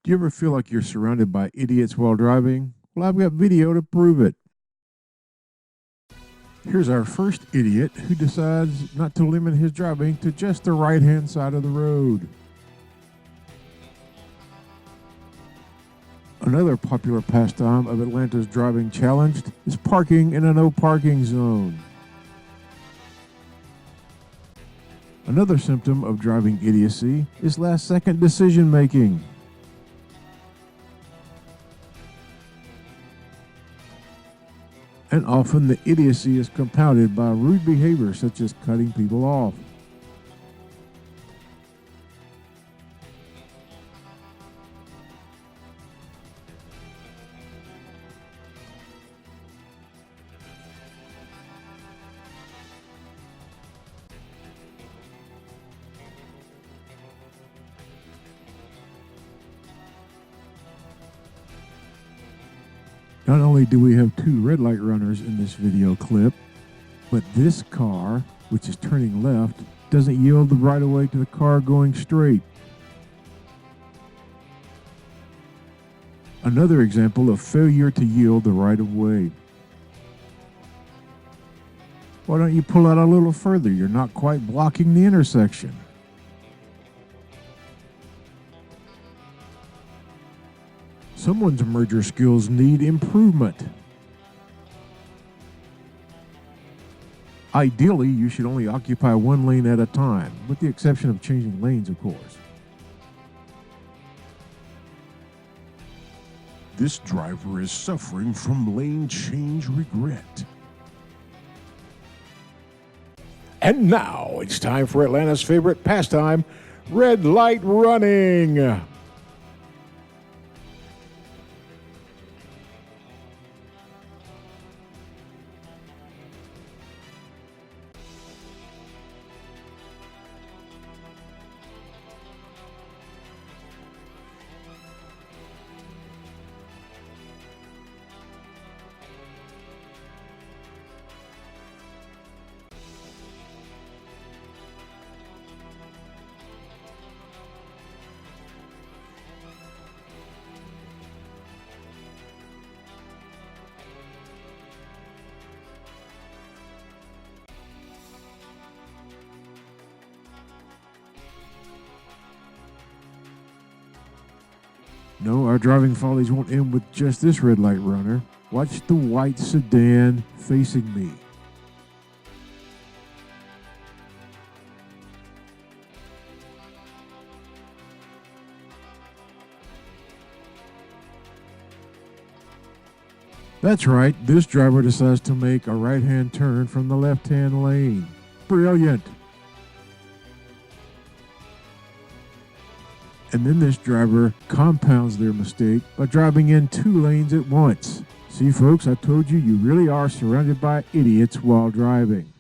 Do you ever feel like you're surrounded by idiots while driving? Well, I've got video to prove it. Here's our first idiot who decides not to limit his driving to just the right-hand side of the road. Another popular pastime of Atlanta's driving challenged is parking in a no parking zone. Another symptom of driving idiocy is last-second decision making. And often the idiocy is compounded by rude behavior such as cutting people off. Not only do we have two red light runners in this video clip, but this car, which is turning left, doesn't yield the right of way to the car going straight. Another example of failure to yield the right of way. Why don't you pull out a little further? You're not quite blocking the intersection. Someone's merger skills need improvement. Ideally, you should only occupy one lane at a time, with the exception of changing lanes, of course. This driver is suffering from lane change regret. And now it's time for Atlanta's favorite pastime, red light running. No, our driving follies won't end with just this red light runner. Watch the white sedan facing me. That's right, this driver decides to make a right-hand turn from the left-hand lane. Brilliant! And then this driver compounds their mistake by driving in two lanes at once. See, folks, I told you, you really are surrounded by idiots while driving.